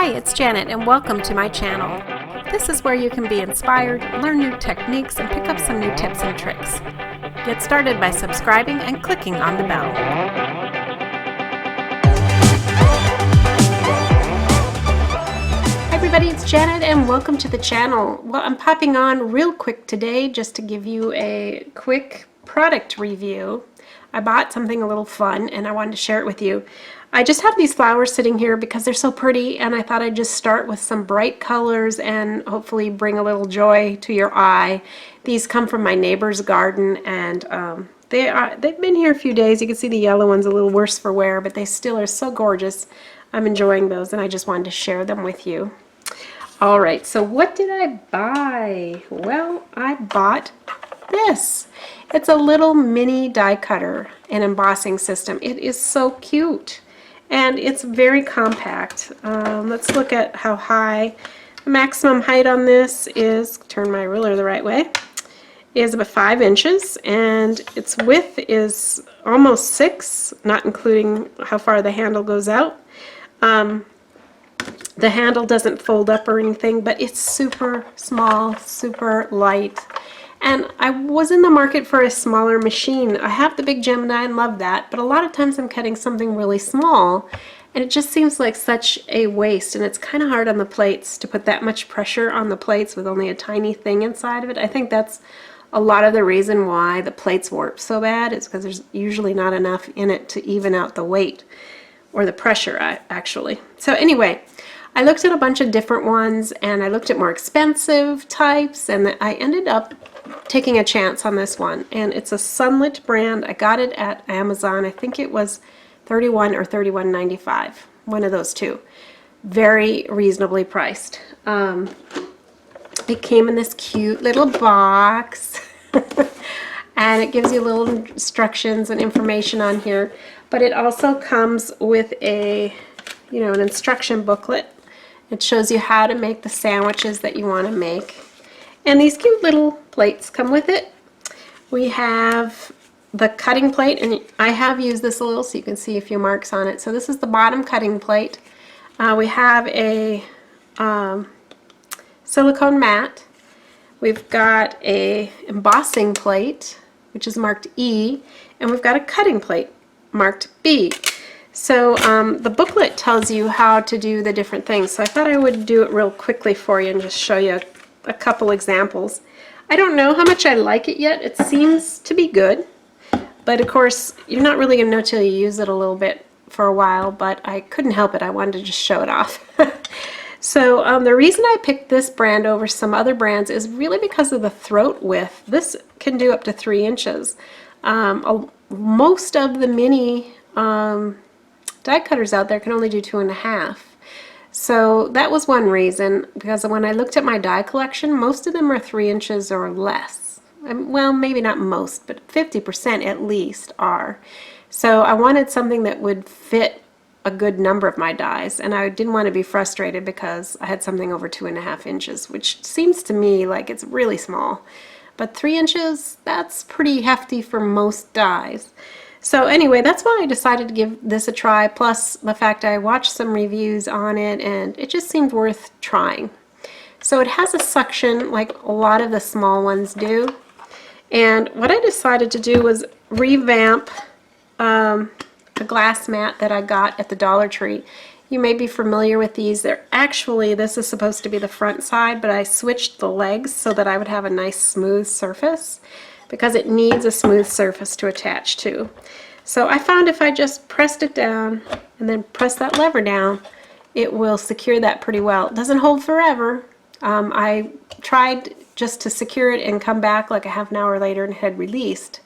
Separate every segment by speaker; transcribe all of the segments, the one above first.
Speaker 1: Hi, it's Janet and welcome to my channel. This is where you can be inspired, learn new techniques, and pick up some new tips and tricks. Get started by subscribing and clicking on the bell. Hi everybody, it's Janet and welcome to the channel. Well, I'm popping on real quick today just to give you a quick product review. I bought something a little fun and I wanted to share it with you. I just have these flowers sitting here because they're so pretty, and I thought I'd just start with some bright colors and hopefully bring a little joy to your eye. These come from my neighbor's garden, and they've been here a few days. You can see the yellow one's a little worse for wear, but they still are so gorgeous. I'm enjoying those, and I just wanted to share them with you. Alright, so what did I buy? Well, I bought this. It's a little mini die cutter and embossing system. It is so cute. And it's very compact. Let's look at how high. The maximum height on this is, turn my ruler the right way, is about 5 inches, and its width is almost 6, not including how far the handle goes out. The handle doesn't fold up or anything, but it's super small, super light. And I was in the market for a smaller machine. I have the big Gemini and love that, but a lot of times I'm cutting something really small and it just seems like such a waste, and it's kind of hard on the plates to put that much pressure on the plates with only a tiny thing inside of it. I think that's a lot of the reason why the plates warp so bad, is because there's usually not enough in it to even out the weight or the pressure actually. So anyway, I looked at a bunch of different ones and I looked at more expensive types, and I ended up taking a chance on this one, and it's a Sunlit brand. I got it at Amazon. I think it was $31 or $31.95, one of those two. Very reasonably priced. It came in this cute little box and it gives you little instructions and information on here, but it also comes with a, an instruction booklet. It shows you how to make the sandwiches that you want to make. And these cute little plates come with it. We have the cutting plate, and I have used this a little so you can see a few marks on it. So this is the bottom cutting plate. We have a silicone mat. We've got a embossing plate, which is marked E, and we've got a cutting plate marked B. So the booklet tells you how to do the different things. So I thought I would do it real quickly for you and just show you a couple examples. I don't know how much I like it yet. It seems to be good, but of course you're not really going to know till you use it a little bit for a while, but I couldn't help it. I wanted to just show it off. So the reason I picked this brand over some other brands is really because of the throat width. This can do up to 3 inches. Most of the mini die cutters out there can only do 2.5. So that was one reason, because when I looked at my die collection, most of them are 3 inches or less. Well, maybe not most, but 50% at least are. So I wanted something that would fit a good number of my dies, and I didn't want to be frustrated because I had something over 2.5 inches, which seems to me like it's really small. But 3 inches, that's pretty hefty for most dies. So anyway, that's why I decided to give this a try, plus the fact I watched some reviews on it and it just seemed worth trying. So it has a suction like a lot of the small ones do, and what I decided to do was revamp a glass mat that I got at the Dollar Tree. You may be familiar with these. They're actually, this is supposed to be the front side, but I switched the legs so that I would have a nice smooth surface, because it needs a smooth surface to attach to. So I found if I just pressed it down and then press that lever down, it will secure that pretty well. It doesn't hold forever. I tried just to secure it and come back like a half an hour later and it had released.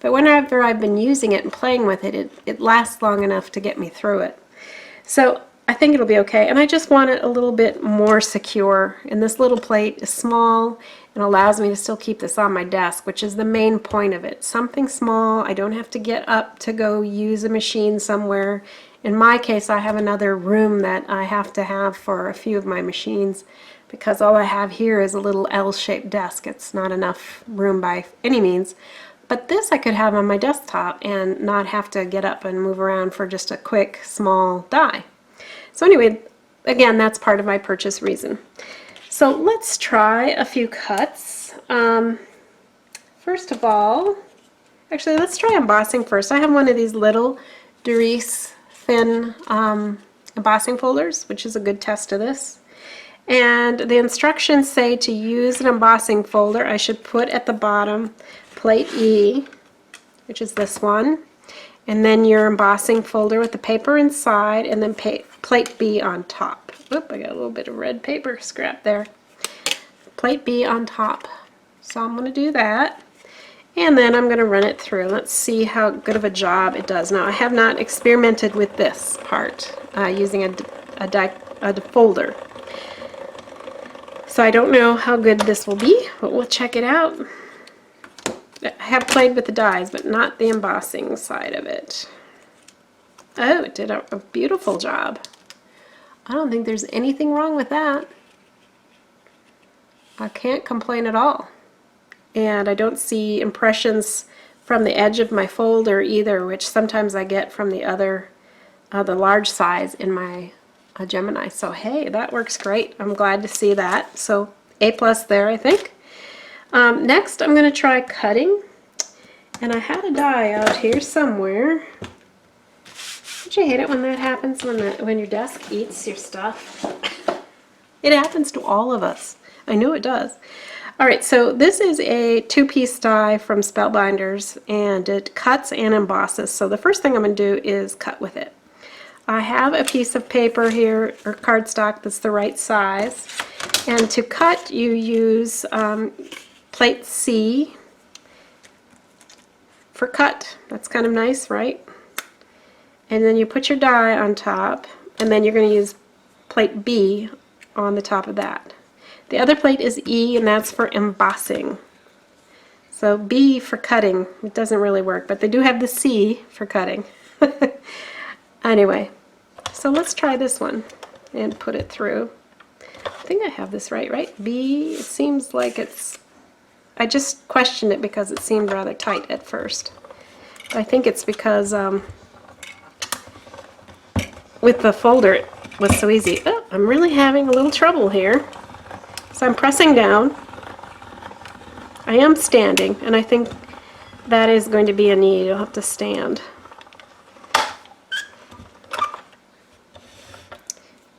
Speaker 1: But whenever I've been using it and playing with it, it lasts long enough to get me through it. So I think it'll be okay, and I just want it a little bit more secure. And this little plate is small and allows me to still keep this on my desk, which is the main point of it. Something small. I don't have to get up to go use a machine somewhere. In my case, I have another room that I have to have for a few of my machines, because all I have here is a little L-shaped desk. It's not enough room by any means. But this I could have on my desktop and not have to get up and move around for just a quick small die. So anyway, again, that's part of my purchase reason. So let's try a few cuts. First of all, actually let's try embossing first. I have one of these little Doris thin embossing folders, which is a good test of this. And the instructions say to use an embossing folder, I should put at the bottom plate E, which is this one, and then your embossing folder with the paper inside, and then plate B on top. Oop, I got a little bit of red paper scrap there. Plate B on top. So I'm going to do that. And then I'm going to run it through. Let's see how good of a job it does. Now, I have not experimented with this part using a folder. So I don't know how good this will be, but we'll check it out. I have played with the dies, but not the embossing side of it. Oh, it did a beautiful job. I don't think there's anything wrong with that. I can't complain at all. And I don't see impressions from the edge of my folder either, which sometimes I get from the other, the large size in my Gemini. So hey, that works great. I'm glad to see that. So A+ there, I think. Next, I'm going to try cutting. And I had a die out here somewhere. Don't you hate it when that happens, when your desk eats your stuff? It happens to all of us. I know it does. Alright, so this is a two-piece die from Spellbinders, and it cuts and embosses. So the first thing I'm going to do is cut with it. I have a piece of paper here, or cardstock, that's the right size. And to cut, you use plate C for cut. That's kind of nice, right? And then you put your die on top, and then you're going to use plate B on the top of that. The other plate is E, and that's for embossing. So B for cutting, it doesn't really work, but they do have the C for cutting. Anyway, so let's try this one and put it through. I think I have this right? B, it seems like it's, I just questioned it because it seemed rather tight at first. I think it's because with the folder it was so easy. Oh, I'm really having a little trouble here. So I'm pressing down. I am standing, and I think that is going to be a need. You'll have to stand.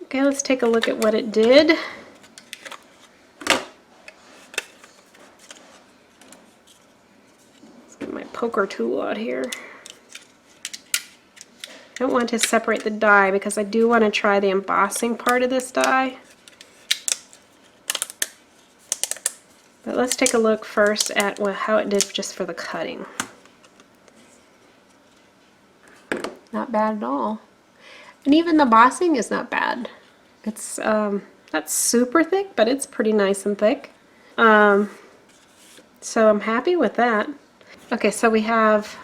Speaker 1: Okay, let's take a look at what it did. Let's get my poker tool out here. I don't want to separate the die because I do want to try the embossing part of this die. But let's take a look first at how it did just for the cutting. Not bad at all. And even the embossing is not bad. It's not super thick, but it's pretty nice and thick. So I'm happy with that. Okay, so we have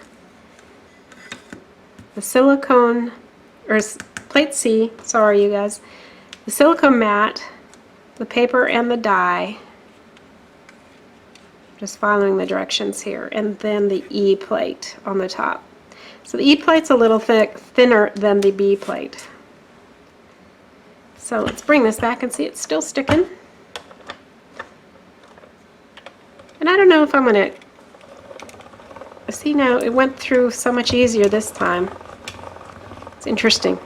Speaker 1: the silicone, or plate C, sorry you guys, the silicone mat, the paper and the die. Just following the directions here, and then the E plate on the top. So the E plate's a little thinner than the B plate. So let's bring this back and see it's still sticking. And I don't know if I'm going to see now, it went through so much easier this time. It's interesting.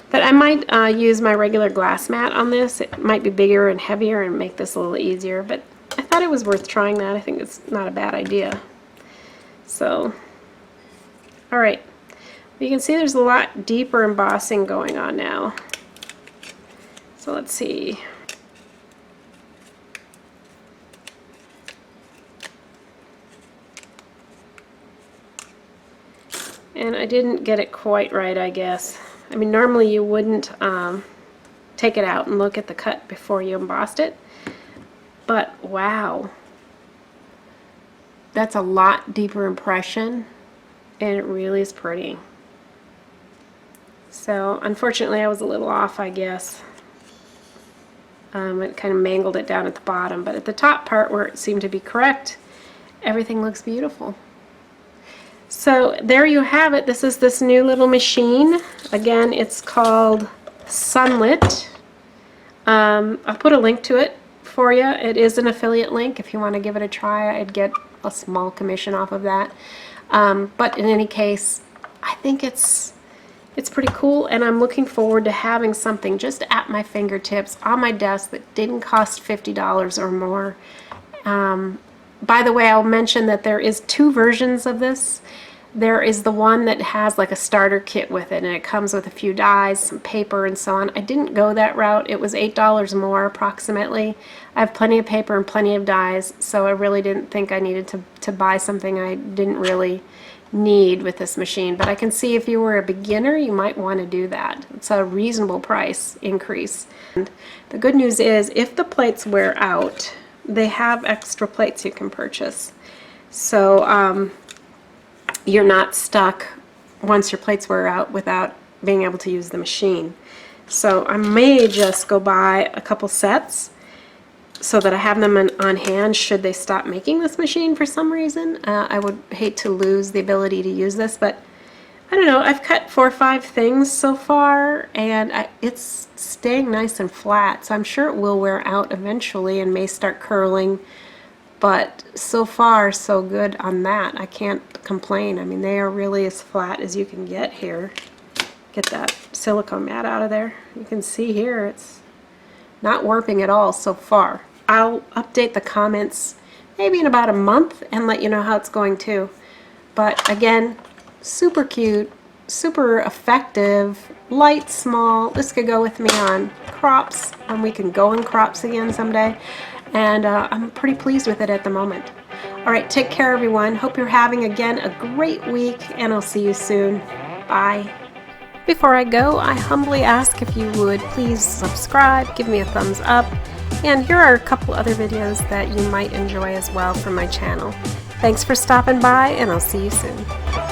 Speaker 1: But I might use my regular glass mat on this. It might be bigger and heavier and make this a little easier, but I thought it was worth trying that. I think it's not a bad idea. So, alright. You can see there's a lot deeper embossing going on now. So let's see. And I didn't get it quite right, I guess. I mean, normally you wouldn't take it out and look at the cut before you embossed it. But wow, that's a lot deeper impression, and it really is pretty. So unfortunately I was a little off, I guess. It kind of mangled it down at the bottom, but at the top part where it seemed to be correct, everything looks beautiful. So there you have it. This is this new little machine. Again, it's called Sunlit. I'll put a link to it for you. It is an affiliate link. If you want to give it a try, I'd get a small commission off of that. But in any case, I think it's pretty cool, and I'm looking forward to having something just at my fingertips on my desk that didn't cost $50 or more. By the way, I'll mention that there is 2 versions of this. There is the one that has like a starter kit with it, and it comes with a few dies, some paper, and so on. I didn't go that route. It was $8 more approximately. I have plenty of paper and plenty of dies, so I really didn't think I needed to buy something I didn't really need with this machine. But I can see if you were a beginner, you might want to do that. It's a reasonable price increase. And the good news is, if the plates wear out, they have extra plates you can purchase. So you're not stuck once your plates wear out without being able to use the machine. So I may just go buy a couple sets so that I have them on hand should they stop making this machine for some reason. I would hate to lose the ability to use this, but I don't know. I've cut 4 or 5 things so far, and it's staying nice and flat, so I'm sure it will wear out eventually and may start curling. But so far, so good on that. I can't complain. I mean, they are really as flat as you can get here. Get that silicone mat out of there. You can see here it's not warping at all so far. I'll update the comments maybe in about a month and let you know how it's going too. But again, super cute, super effective, light, small. This could go with me on crops when we can go in crops again someday. And I'm pretty pleased with it at the moment. All right, take care, everyone. Hope you're having, again, a great week, and I'll see you soon. Bye. Before I go, I humbly ask if you would please subscribe, give me a thumbs up, and here are a couple other videos that you might enjoy as well from my channel. Thanks for stopping by, and I'll see you soon.